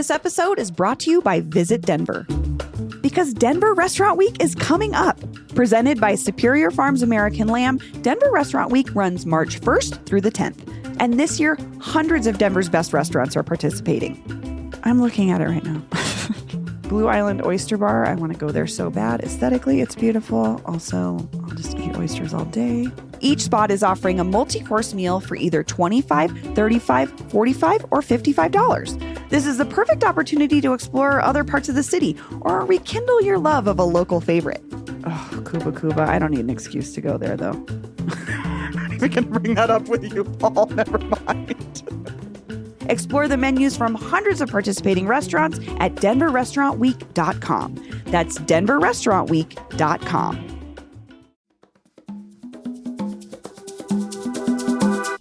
This episode is brought to you by Visit Denver. Because Denver Restaurant Week is coming up. Presented by Superior Farms American Lamb, Denver Restaurant Week runs March 1st through the 10th. And this year, hundreds of Denver's best restaurants are participating. I'm looking at it right now. Blue Island Oyster Bar, I want to go there so bad. Aesthetically, it's beautiful. Also, I'll just eat oysters all day. Each spot is offering a multi-course meal for either $25, $35, $45, or $55. This is the perfect opportunity to explore other parts of the city or rekindle your love of a local favorite. Oh, Cuba. I don't need an excuse to go there, though. I'm not even going to bring that up with you, Paul. Never mind. Explore the menus from hundreds of participating restaurants at denverrestaurantweek.com. That's denverrestaurantweek.com.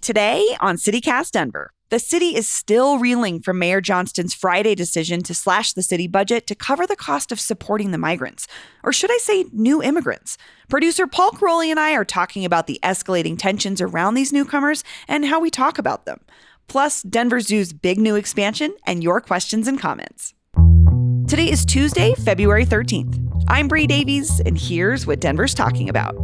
Today on CityCast Denver, the city is still reeling from Mayor Johnston's Friday decision to slash the city budget to cover the cost of supporting the migrants, or should I say new immigrants. Producer Paul Caroli and I are talking about the escalating tensions around these newcomers and how we talk about them. Plus, Denver Zoo's big new expansion and your questions and comments. Today is Tuesday, February 13th. I'm Bree Davies, and here's what Denver's talking about.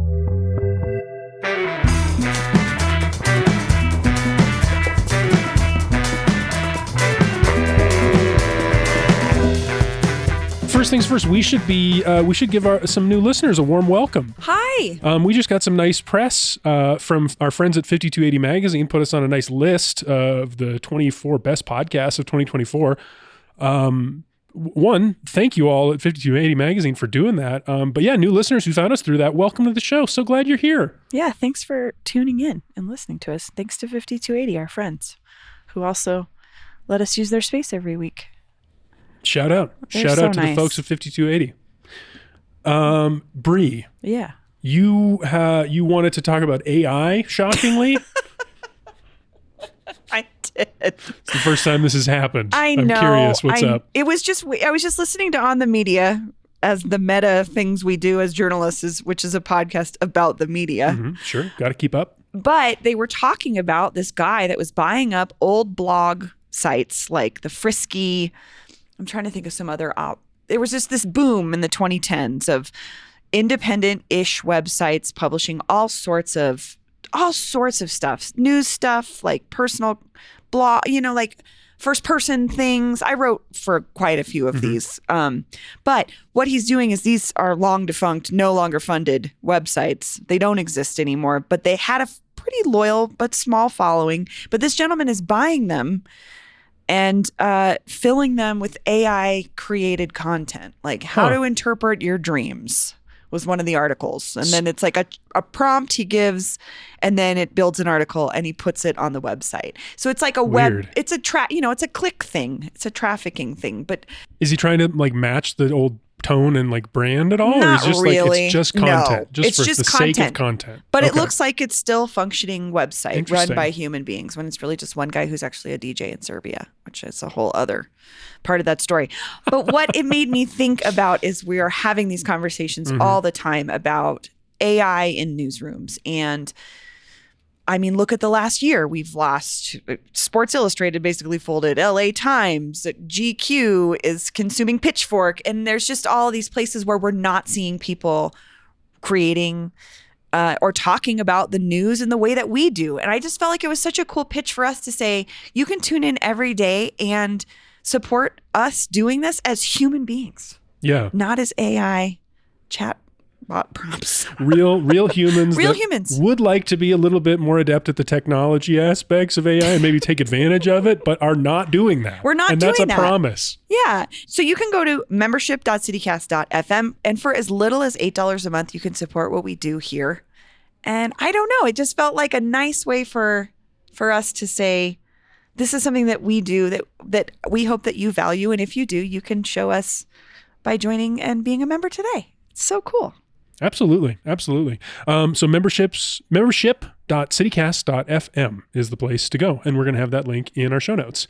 First things first, we should give some new listeners a warm welcome. Hi. We just got some nice press from our friends at 5280 Magazine, put us on a nice list of the 24 best podcasts of 2024. One, thank you all at 5280 Magazine for doing that. But yeah, new listeners who found us through that, welcome to the show. So glad you're here. Yeah, thanks for tuning in and listening to us. Thanks to 5280, our friends, who also let us use their space every week. Shout out. Shout out to the folks at 5280. Bree. Yeah. You wanted to talk about AI, shockingly. I did. It's the first time this has happened. I'm curious what's up. I was just listening to On the Media as the meta things we do as journalists, which is a podcast about the media. Mm-hmm. Sure. Got to keep up. But they were talking about this guy that was buying up old blog sites like the Frisky. I'm trying to think of some other there was just this boom in the 2010s of independent-ish websites publishing all sorts of stuff, news stuff, like personal blog, like first-person things. I wrote for quite a few of these. But what he's doing is these are long defunct, no longer funded websites. They don't exist anymore, but they had a pretty loyal but small following. But this gentleman is buying them and filling them with AI-created content, like how to interpret your dreams was one of the articles. And then it's like a prompt he gives, and then it builds an article, and he puts it on the website. So it's like a web, it's a it's a click thing. It's a trafficking thing. But is he trying to like match the old tone and like brand at all? Not or is just really. Like it's just content, no, it's for just the content. sake of content. But it looks like it's still a functioning website run by human beings when it's really just one guy who's actually a DJ in Serbia, which is a whole other part of that story. But what it made me think about is we are having these conversations all the time about AI in newsrooms. And I mean, look at the last year. We've lost Sports Illustrated basically folded, LA Times, GQ is consuming Pitchfork. And there's just all these places where we're not seeing people creating or talking about the news in the way that we do. And I just felt like it was such a cool pitch for us to say, you can tune in every day and support us doing this as human beings. Yeah. Not as AI chat bot prompts. Real humans. Real humans would like to be a little bit more adept at the technology aspects of AI and maybe take advantage of it, but are not doing that. We're not doing that. And that's a promise. Yeah. So you can go to membership.citycast.fm, and for as little as $8 a month, you can support what we do here. And I don't know, it just felt like a nice way for us to say, this is something that we do that we hope that you value. And if you do, you can show us by joining and being a member today. It's so cool. Absolutely. So membership.citycast.fm is the place to go. And we're going to have that link in our show notes.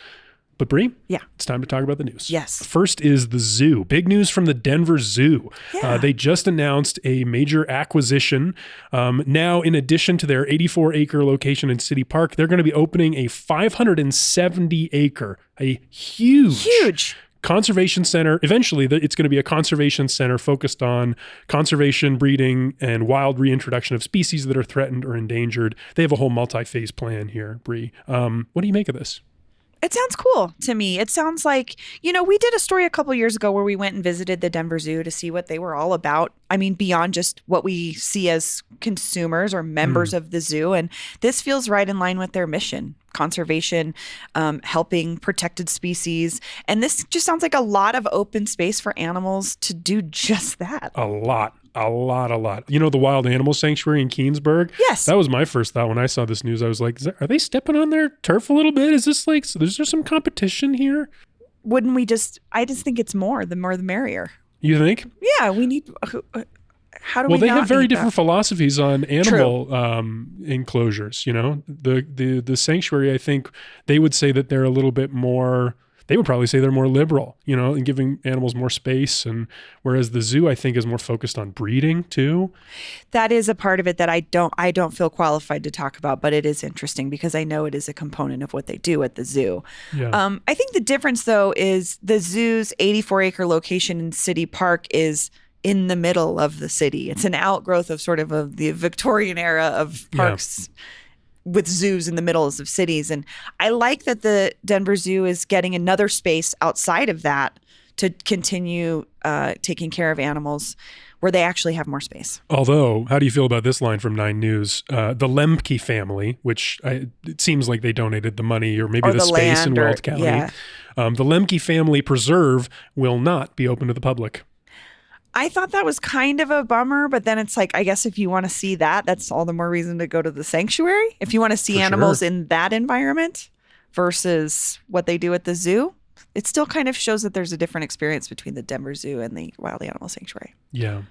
But Bree, Yeah. it's time to talk about the news. Yes. First is the zoo. Big news from the Denver Zoo. Yeah. They just announced a major acquisition. Now, in addition to their 84-acre location in City Park, they're going to be opening a 570-acre, a huge conservation center. Eventually, it's going to be a conservation center focused on conservation, breeding, and wild reintroduction of species that are threatened or endangered. They have a whole multi-phase plan here, Bree. What do you make of this? It sounds cool to me. It sounds like, we did a story a couple years ago where we went and visited the Denver Zoo to see what they were all about. I mean, beyond just what we see as consumers or members of the zoo. And this feels right in line with their mission: conservation, helping protected species. And this just sounds like a lot of open space for animals to do just that. A lot. The wild animal sanctuary in Keensburg? Yes. That was my first thought when I saw this news. I was like, are they stepping on their turf a little bit? Is this like, so is there some competition here? Wouldn't we I just think it's more the merrier. You think? Yeah, we need, how do we Well, they not have very need different that? philosophies on animal enclosures, The sanctuary, I think they would say that they're a little bit more, they would probably say they're more liberal, and giving animals more space. And whereas the zoo, I think, is more focused on breeding too. That is a part of it that I don't feel qualified to talk about, but it is interesting because I know it is a component of what they do at the zoo. Yeah. I think the difference though is the zoo's 84-acre location in City Park is in the middle of the city. It's an outgrowth of sort of the Victorian era of parks. Yeah. With zoos in the middles of cities. And I like that the Denver Zoo is getting another space outside of that to continue taking care of animals where they actually have more space. Although, how do you feel about this line from 9 News? The Lemke family, which it seems like they donated the money or maybe the space in Weld County. Yeah. The Lemke family preserve will not be open to the public. I thought that was kind of a bummer, but then it's like, I guess if you want to see that, that's all the more reason to go to the sanctuary. If you want to see animals in that environment versus what they do at the zoo, it still kind of shows that there's a different experience between the Denver Zoo and the Wild Animal Sanctuary. Yeah.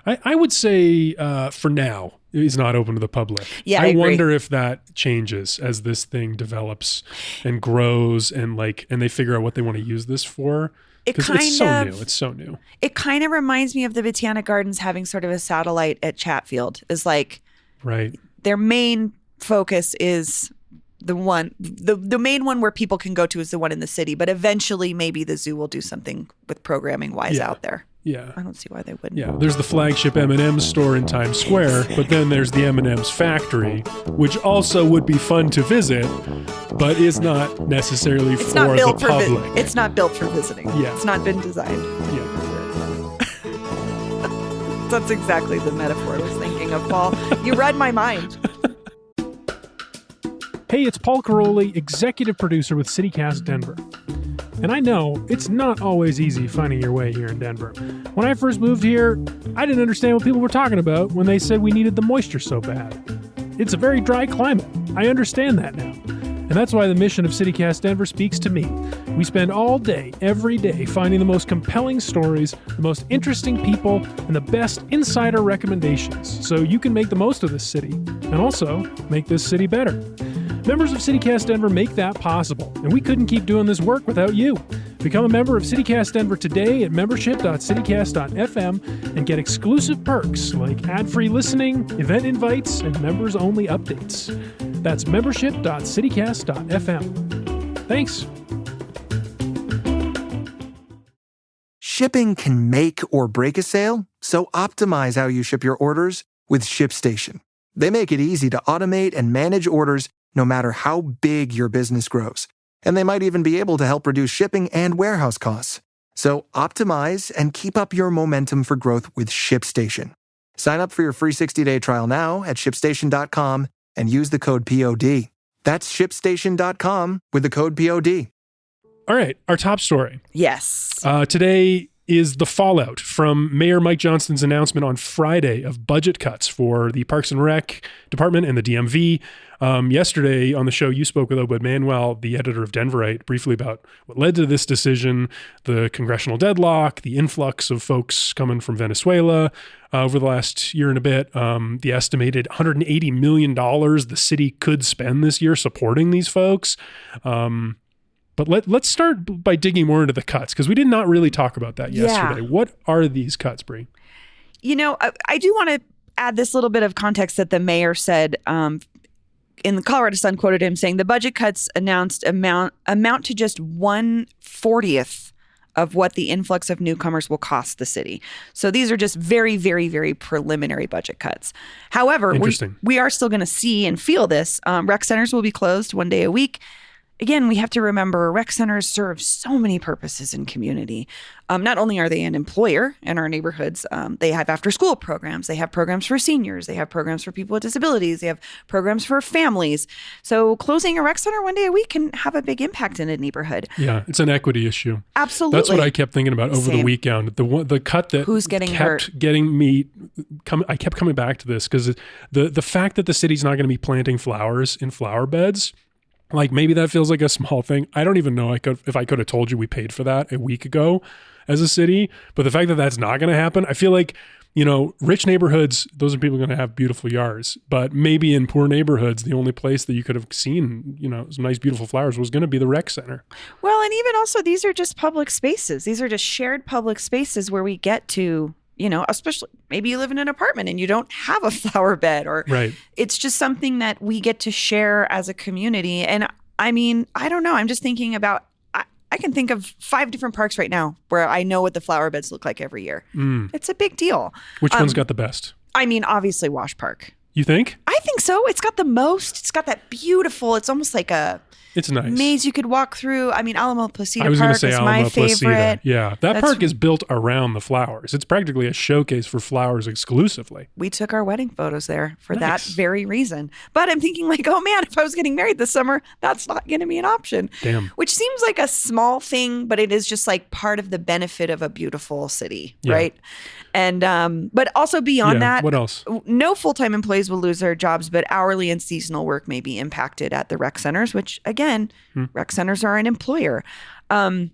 I would say for now, it's not open to the public. Yeah, I wonder if that changes as this thing develops and grows and they figure out what they want to use this for. It's so new. It kind of reminds me of the Botanic Gardens having sort of a satellite at Chatfield. Is like, right. Their main focus is the main one where people can go to is the one in the city, but eventually maybe the zoo will do something with programming wise out there. Yeah. I don't see why they wouldn't. Yeah. There's the flagship M&M's store in Times Square, but then there's the M&M's factory, which also would be fun to visit, but is not necessarily for the public. It's not built for visiting. Yeah. It's not been designed. Yeah. That's exactly the metaphor I was thinking of, Paul. You read my mind. Hey, it's Paul Caroli, executive producer with CityCast Denver. And I know it's not always easy finding your way here in Denver. When I first moved here, I didn't understand what people were talking about when they said we needed the moisture so bad. It's a very dry climate. I understand that now. And that's why the mission of CityCast Denver speaks to me. We spend all day, every day, finding the most compelling stories, the most interesting people, and the best insider recommendations so you can make the most of this city and also make this city better. Members of CityCast Denver make that possible, and we couldn't keep doing this work without you. Become a member of CityCast Denver today at membership.citycast.fm and get exclusive perks like ad-free listening, event invites, and members-only updates. That's membership.citycast.fm. Thanks. Shipping can make or break a sale, so optimize how you ship your orders with ShipStation. They make it easy to automate and manage orders no matter how big your business grows. And they might even be able to help reduce shipping and warehouse costs. So optimize and keep up your momentum for growth with ShipStation. Sign up for your free 60-day trial now at ShipStation.com and use the code POD. That's ShipStation.com with the code POD. All right, our top story. Yes. Today is the fallout from Mayor Mike Johnston's announcement on Friday of budget cuts for the Parks and Rec Department and the DMV. Yesterday on the show, you spoke with Obed Manuel, the editor of Denverite, briefly about what led to this decision, the congressional deadlock, the influx of folks coming from Venezuela over the last year and a bit, the estimated $180 million the city could spend this year supporting these folks. But let's start by digging more into the cuts, because we did not really talk about that yesterday. What are these cuts, Bree? I do want to add this little bit of context that the mayor said in the Colorado Sun, quoted him saying the budget cuts announced amount to just 1/40th of what the influx of newcomers will cost the city. So these are just very, very, very preliminary budget cuts. However, we are still going to see and feel this. Rec centers will be closed 1 day a week. Again, we have to remember rec centers serve so many purposes in community. Not only are they an employer in our neighborhoods, they have after-school programs. They have programs for seniors. They have programs for people with disabilities. They have programs for families. So closing a rec center 1 day a week can have a big impact in a neighborhood. Yeah, it's an equity issue. Absolutely. That's what I kept thinking about over the weekend. The cut that who's getting kept hurt? Getting me. I kept coming back to this because the fact that the city's not going to be planting flowers in flower beds. Like, maybe that feels like a small thing. I don't even know if I could have told you we paid for that a week ago as a city. But the fact that that's not going to happen, I feel like, rich neighborhoods, those are people going to have beautiful yards. But maybe in poor neighborhoods, the only place that you could have seen, some nice, beautiful flowers was going to be the rec center. Well, and even also, these are just public spaces. These are just shared public spaces where we get to, especially maybe you live in an apartment and you don't have a flower bed, or it's just something that we get to share as a community. And I mean, I don't know. I'm just thinking about, I can think of 5 different parks right now where I know what the flower beds look like every year. It's a big deal. Which one's got the best? I mean, obviously Wash Park. You think? I think so. It's got the most. It's got that beautiful, it's almost like it's nice maze you could walk through. I mean, Alamo Placida Park is Alamo my favorite. Placida. Yeah, that park is built around the flowers. It's practically a showcase for flowers exclusively. We took our wedding photos there for that very reason. But I'm thinking like, oh man, if I was getting married this summer, that's not going to be an option. Damn. Which seems like a small thing, but it is just like part of the benefit of a beautiful city, right? And but also beyond that, what else? No full-time employees will lose their jobs, but hourly and seasonal work may be impacted at the rec centers, which again, rec centers are an employer. No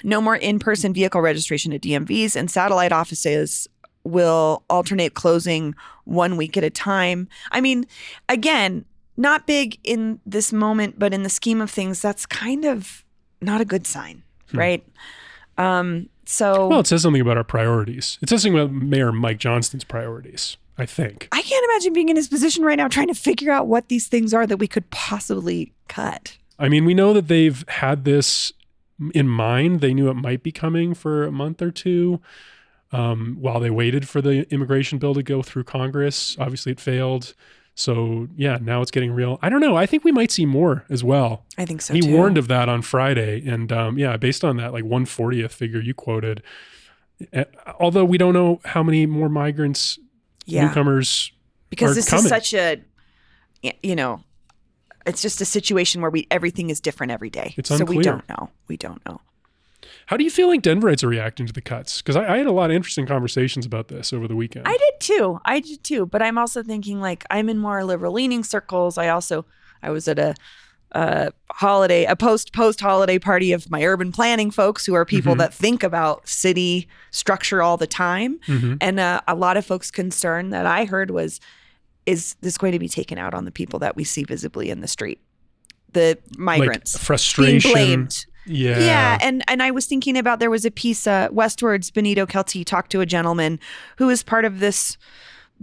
more in-person vehicle registration at DMVs, and satellite offices will alternate closing 1 week at a time. I mean, again, not big in this moment, but in the scheme of things, that's kind of not a good sign, right? Well, it says something about our priorities. It says something about Mayor Mike Johnston's priorities, I think. I can't imagine being in his position right now trying to figure out what these things are that we could possibly cut. I mean, we know that they've had this in mind. They knew it might be coming for a month or two while they waited for the immigration bill to go through Congress. Obviously, it failed. So, yeah, now it's getting real. I don't know. I think we might see more as well. I think so, too. He warned of that on Friday. And, based on that, like 1/40th figure you quoted, although we don't know how many more migrants, newcomers because are this coming. Is such a, it's just a situation where everything is different every day. It's unclear. So we don't know. How do you feel like Denverites are reacting to the cuts? Because I had a lot of interesting conversations about this over the weekend. I did too. But I'm also thinking like I'm in more liberal leaning circles. I was at a post-holiday party of my urban planning folks who are people that think about city structure all the time. And a lot of folks' concern that I heard was, is this going to be taken out on the people that we see visibly in the street? The migrants. Like frustration. Being blamed. Yeah. And I was thinking about, there was a piece, Westward's Benito Kelty talked to a gentleman who is part of this,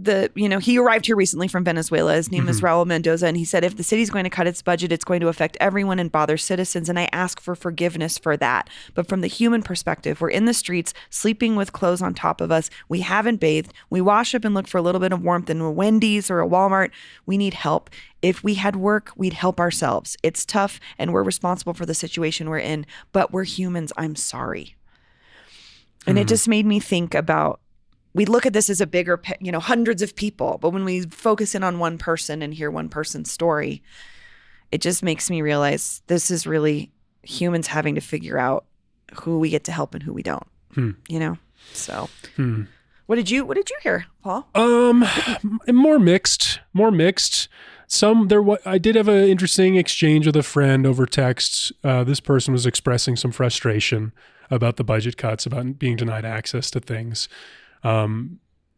he arrived here recently from Venezuela. His name is Raul Mendoza. And he said, if the city's going to cut its budget, it's going to affect everyone and bother citizens. And I ask for forgiveness for that. But from the human perspective, we're in the streets, sleeping with clothes on top of us. We haven't bathed. We wash up and look for a little bit of warmth in a Wendy's or a Walmart. We need help. If we had work, we'd help ourselves. It's tough and we're responsible for the situation we're in, but we're humans. I'm sorry. And it just made me think about, we look at this as a bigger, hundreds of people, but when we focus in on one person and hear one person's story, it just makes me realize this is really humans having to figure out who we get to help and who we don't, So what did you hear, Paul? More mixed. I did have an interesting exchange with a friend over text. This person was expressing some frustration about the budget cuts, about being denied access to things.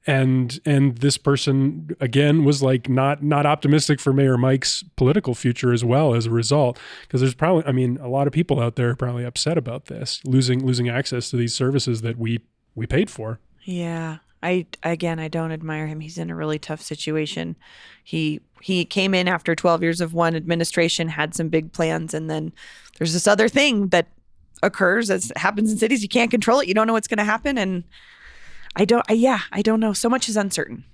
And this person again was like not optimistic for Mayor Mike's political future as well as a result, because there's probably, I mean, a lot of people out there are probably upset about this, losing access to these services that we paid for. Yeah. I don't admire him. He's in a really tough situation. He came in after 12 years of one administration, had some big plans, and then there's this other thing that occurs, as happens in cities. You can't control it. You don't know what's going to happen, and I don't know. So much is uncertain.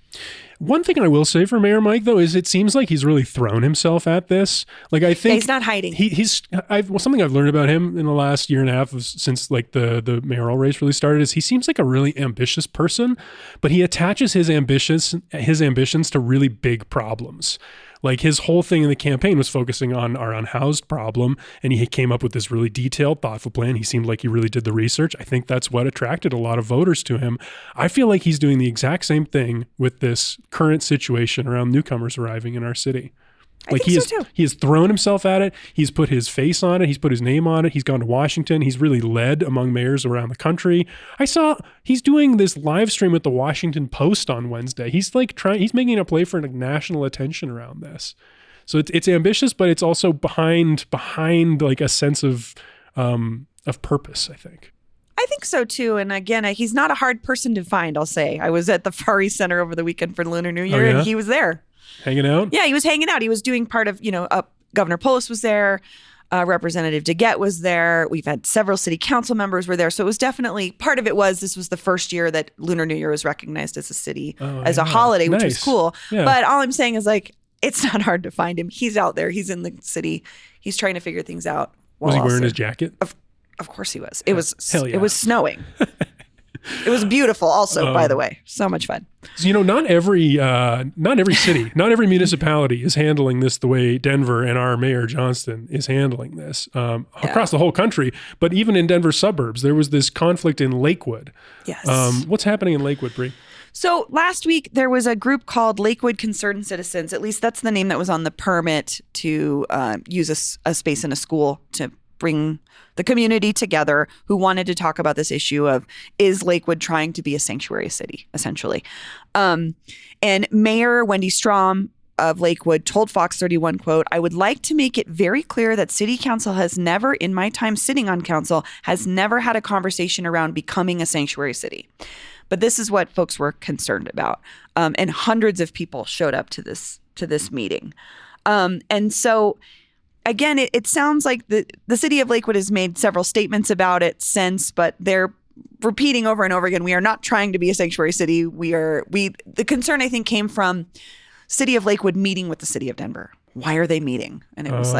One thing I will say for Mayor Mike, though, is it seems like he's really thrown himself at this. Like, I think he's not hiding. Something I've learned about him in the last year and a half since like the mayoral race really started is he seems like a really ambitious person, but he attaches his ambitions to really big problems. Like, his whole thing in the campaign was focusing on our unhoused problem, and he came up with this really detailed, thoughtful plan. He seemed like he really did the research. I think that's what attracted a lot of voters to him. I feel like he's doing the exact same thing with this current situation around newcomers arriving in our city. Like, he has thrown himself at it. He's put his face on it. He's put his name on it. He's gone to Washington. He's really led among mayors around the country. I saw he's doing this live stream with the Washington Post on Wednesday. He's like he's making a play for like national attention around this. So it's ambitious, but it's also behind like a sense of purpose, I think. I think so too. And again, he's not a hard person to find, I'll say. I was at the Far East Center over the weekend for Lunar New Year, and he was there. Hanging out? Yeah, he was hanging out. He was doing part of, Governor Polis was there. Representative DeGette was there. We've had several city council members were there. So it was definitely, part of it was, this was the first year that Lunar New Year was recognized as a city, as a holiday, which was cool. Yeah. But all I'm saying is, like, it's not hard to find him. He's out there. He's in the city. He's trying to figure things out. Was he wearing his jacket? Of course he was. It was It was snowing. It was beautiful also, by the way. So much fun. So, not every city, not every municipality is handling this the way Denver and our Mayor Johnston is handling this across the whole country. But even in Denver suburbs, there was this conflict in Lakewood. Yes. What's happening in Lakewood, Bree? So last week, there was a group called Lakewood Concerned Citizens. At least that's the name that was on the permit to use a space in a school to bring the community together, who wanted to talk about this issue of, is Lakewood trying to be a sanctuary city, essentially? And Mayor Wendy Strom of Lakewood told Fox 31, quote, "I would like to make it very clear that City Council has never, in my time sitting on council, has never had a conversation around becoming a sanctuary city." But this is what folks were concerned about. And hundreds of people showed up to this meeting. And so, again, it sounds like the city of Lakewood has made several statements about it since, but they're repeating over and over again, we are not trying to be a sanctuary city. The concern, I think, came from city of Lakewood meeting with the city of Denver. Why are they meeting? And it was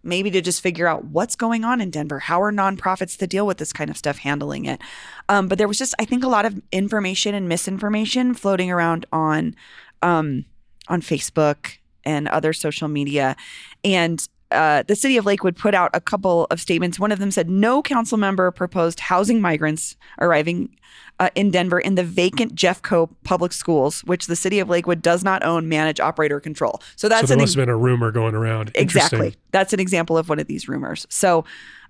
maybe to just figure out what's going on in Denver. How are nonprofits that deal with this kind of stuff handling it? But there was just, I think, a lot of information and misinformation floating around on Facebook and other social media. And the city of Lakewood put out a couple of statements. One of them said, no council member proposed housing migrants arriving in Denver in the vacant Jeffco public schools, which the city of Lakewood does not own, manage, operate, or control. So there must have been a rumor going around. Exactly. That's an example of one of these rumors. So,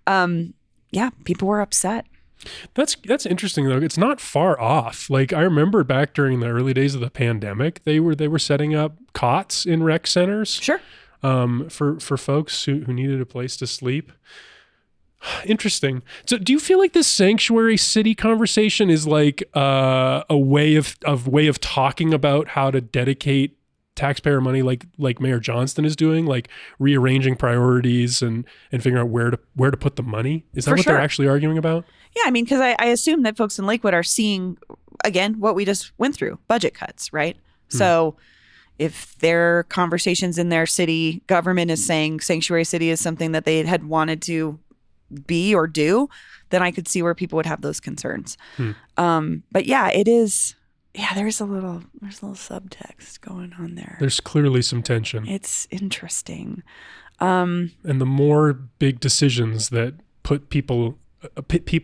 people were upset. That's interesting, though. It's not far off. Like, I remember back during the early days of the pandemic, they were setting up cots in rec centers. Sure. For folks who needed a place to sleep. Interesting. So do you feel like this sanctuary city conversation is like a way of talking about how to dedicate taxpayer money, like Mayor Johnston is doing, like rearranging priorities and figuring out where to put the money? Is that what they're actually arguing about? Yeah, I mean, because I assume that folks in Lakewood are seeing, again, what we just went through, budget cuts, right? So if their conversations in their city government is saying sanctuary city is something that they had wanted to be or do, then I could see where people would have those concerns. But yeah, it is. Yeah, there's a little subtext going on there. There's clearly some tension. It's interesting. And the more big decisions that put people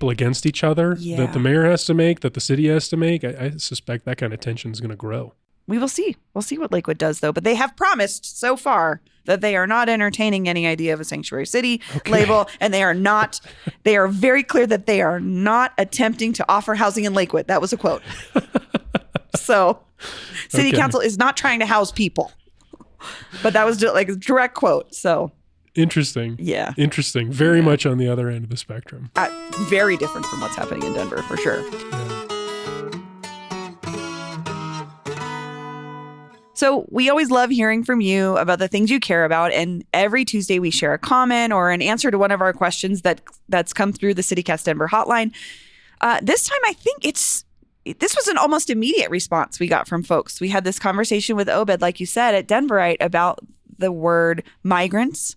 against each other that the mayor has to make, that the city has to make, I suspect that kind of tension is going to grow. We will see. We'll see what Lakewood does, though. But they have promised so far that they are not entertaining any idea of a sanctuary city label, and they are very clear that they are not attempting to offer housing in Lakewood. That was a quote. So city Okay. council is not trying to house people. But that was like a direct quote. So Interesting. yeah. Interesting. Very much on the other end of the spectrum. Very different from what's happening in Denver, for sure. Yeah. So we always love hearing from you about the things you care about. And every Tuesday we share a comment or an answer to one of our questions that's come through the CityCast Denver hotline. This time, I think this was an almost immediate response we got from folks. We had this conversation with Obed, like you said, at Denverite about the word migrants.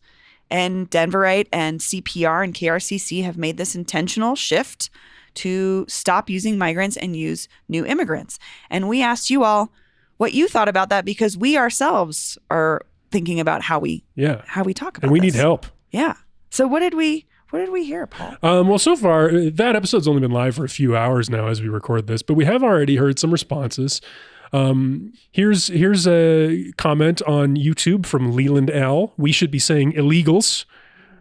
And Denverite and CPR and KRCC have made this intentional shift to stop using migrants and use new immigrants. And we asked you all what you thought about that, because we ourselves are thinking about how we talk about And we this. need help. Yeah. So what did we hear, Paul? Well, so far, that episode's only been live for a few hours now as we record this, but we have already heard some responses. Here's a comment on YouTube from Leland L. We should be saying illegals.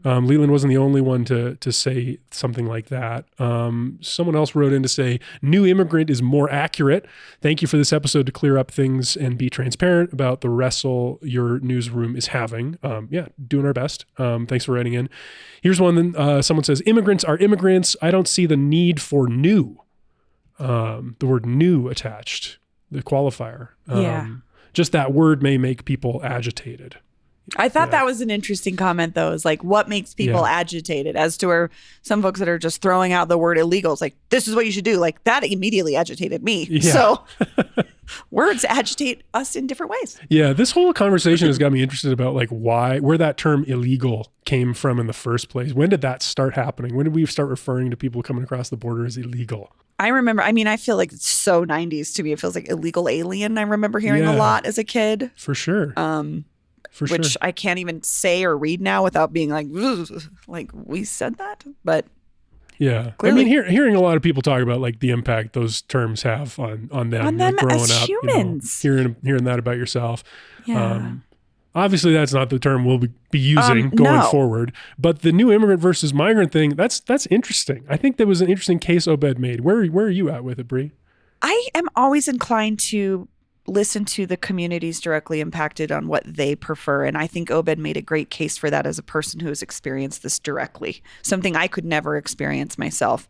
Leland wasn't the only one to say something like that. Someone else wrote in to say, new immigrant is more accurate. Thank you for this episode to clear up things and be transparent about the wrestle your newsroom is having. Doing our best. Thanks for writing in. Here's one. Someone says, immigrants are immigrants. I don't see the need for new. The word new attached, the qualifier. Just that word may make people agitated. I thought that was an interesting comment, though, is like, what makes people agitated, as to where some folks that are just throwing out the word illegals, like, this is what you should do. Like, that immediately agitated me. Yeah. So words agitate us in different ways. Yeah, this whole conversation has got me interested about like where that term illegal came from in the first place. When did that start happening? When did we start referring to people coming across the border as illegal? I remember, I feel like it's so 90s to me. It feels like illegal alien. I remember hearing a lot as a kid. For sure. Which I can't even say or read now without being like we said that. But yeah, clearly, I mean, hearing a lot of people talk about like the impact those terms have on them like, growing as up, humans. Hearing that about yourself. Yeah. Obviously, that's not the term we'll be using going forward. But the new immigrant versus migrant thing, that's interesting. I think that was an interesting case Obed made. Where are you at with it, Bree? I am always inclined to listen to the communities directly impacted on what they prefer. And I think Obed made a great case for that as a person who has experienced this directly, something I could never experience myself.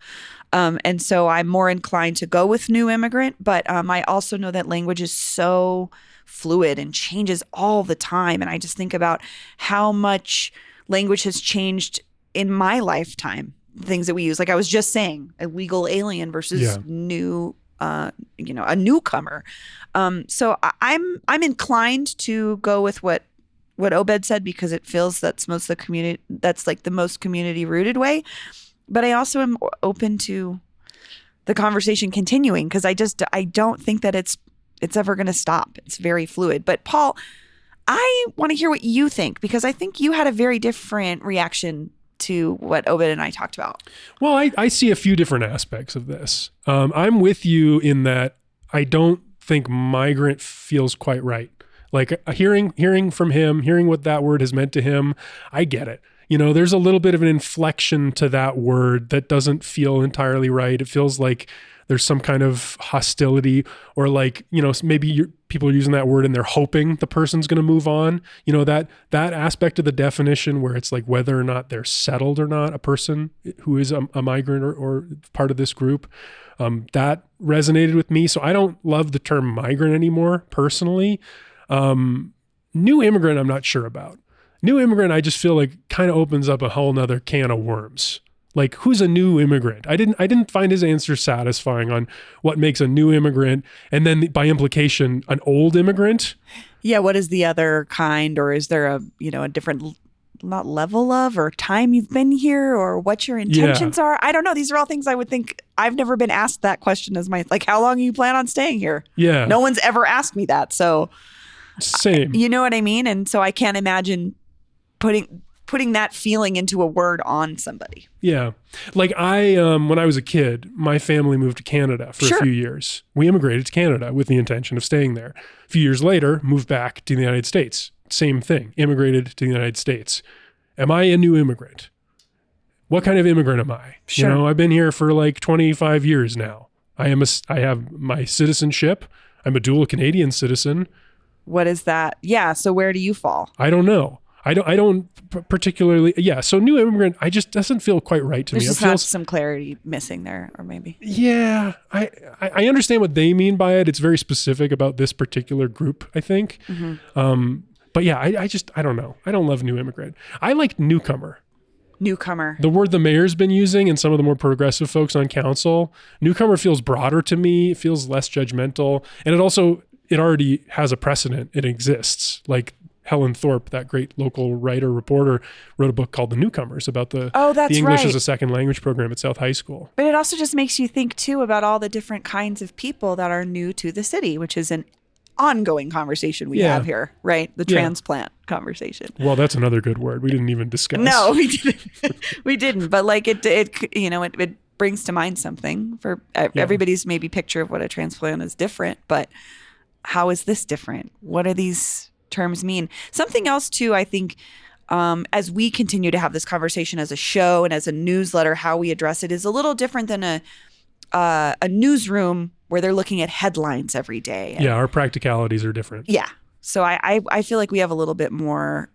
And so I'm more inclined to go with new immigrant, but I also know that language is so fluid and changes all the time. And I just think about how much language has changed in my lifetime, things that we use. Like I was just saying, illegal alien versus new a newcomer. So I'm inclined to go with what Obed said, because it feels that's most of the community. That's like the most community rooted way. But I also am open to the conversation continuing, because I don't think that it's ever going to stop. It's very fluid. But Paul, I want to hear what you think, because I think you had a very different reaction to what Obed and I talked about. Well, I see a few different aspects of this. I'm with you in that I don't think migrant feels quite right. Like hearing from him, hearing what that word has meant to him, I get it. There's a little bit of an inflection to that word that doesn't feel entirely right. It feels like there's some kind of hostility, or like, maybe people are using that word and they're hoping the person's going to move on. That aspect of the definition where it's like whether or not they're settled or not, a person who is a migrant or part of this group, that resonated with me. So I don't love the term migrant anymore personally. New immigrant, I'm not sure about. New immigrant, I just feel like kind of opens up a whole nother can of worms. Like, who's a new immigrant? I didn't find his answer satisfying on what makes a new immigrant, and then by implication, an old immigrant. Yeah, what is the other kind, or is there a different, not level of, or time you've been here, or what your intentions are? I don't know. These are all things I would think. I've never been asked that question as like, how long you plan on staying here? Yeah. No one's ever asked me that. So same. You know what I mean? And so I can't imagine putting that feeling into a word on somebody. Yeah. Like when I was a kid, my family moved to Canada for a few years. We immigrated to Canada with the intention of staying there. A few years later, moved back to the United States. Same thing, immigrated to the United States. Am I a new immigrant? What kind of immigrant am I? Sure. I've been here for like 25 years now. I have my citizenship. I'm a dual Canadian citizen. What is that? Yeah. So where do you fall? I don't know. I don't particularly. Yeah. So new immigrant, I just doesn't feel quite right to There's me. just It feels, not some clarity missing there, or maybe. yeah. I understand what they mean by it. It's very specific about this particular group, I think. But yeah, I don't know. I don't love new immigrant. I like newcomer. Newcomer. The word the mayor's been using and some of the more progressive folks on council. Newcomer feels broader to me. It feels less judgmental. And it already has a precedent. It exists. Like Helen Thorpe, that great local writer, reporter, wrote a book called The Newcomers about the English right. as a second language program at South High School. But it also just makes you think too about all the different kinds of people that are new to the city, which is an ongoing conversation we have here, right? The transplant conversation. Well, that's another good word. We didn't even discuss. No, we didn't. We didn't. But like it brings to mind something for everybody's maybe picture of what a transplant is different. But how is this different? What do these terms mean? Something else too, I think, as we continue to have this conversation as a show and as a newsletter, how we address it is a little different than a newsroom where they're looking at headlines every day. Yeah, our practicalities are different. Yeah. So I feel like we have a little bit more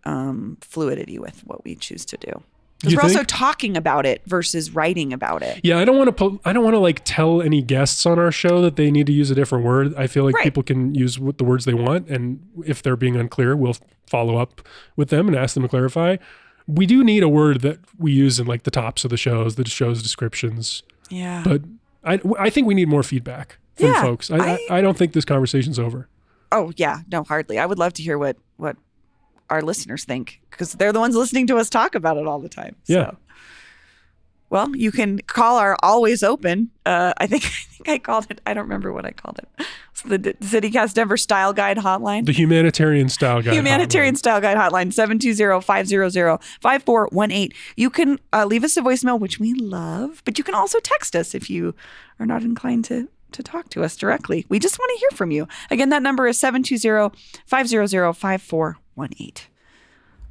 fluidity with what we choose to do. Because we're also talking about it versus writing about it. Yeah, I don't want to like tell any guests on our show that they need to use a different word. I feel like people can use the words they want, and if they're being unclear, we'll follow up with them and ask them to clarify. We do need a word that we use in like the tops of the show's descriptions. Yeah. But I think we need more feedback from folks. I don't think this conversation's over. Oh yeah, no, hardly. I would love to hear what our listeners think, because they're the ones listening to us talk about it all the time. Yeah. So. Well, you can call our always open. I think I called it. I don't remember what I called it. It's the CityCast Denver Style Guide Hotline. The Humanitarian Style Guide. Humanitarian Style Guide Hotline, 720-500-5418. You can leave us a voicemail, which we love, but you can also text us if you are not inclined to talk to us directly. We just want to hear from you. Again, that number is 720-500-5418.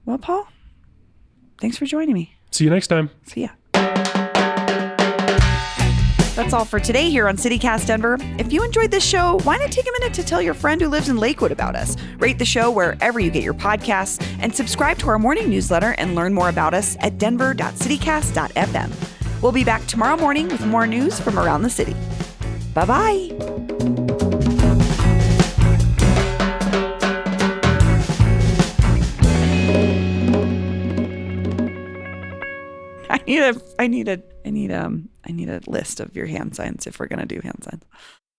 Well, Paul, thanks for joining me. See you next time. See ya. That's all for today here on CityCast Denver. If you enjoyed this show, why not take a minute to tell your friend who lives in Lakewood about us? Rate the show wherever you get your podcasts and subscribe to our morning newsletter and learn more about us at denver.citycast.fm. We'll be back tomorrow morning with more news from around the city. Bye-bye. I need a list of your hand signs if we're gonna do hand signs.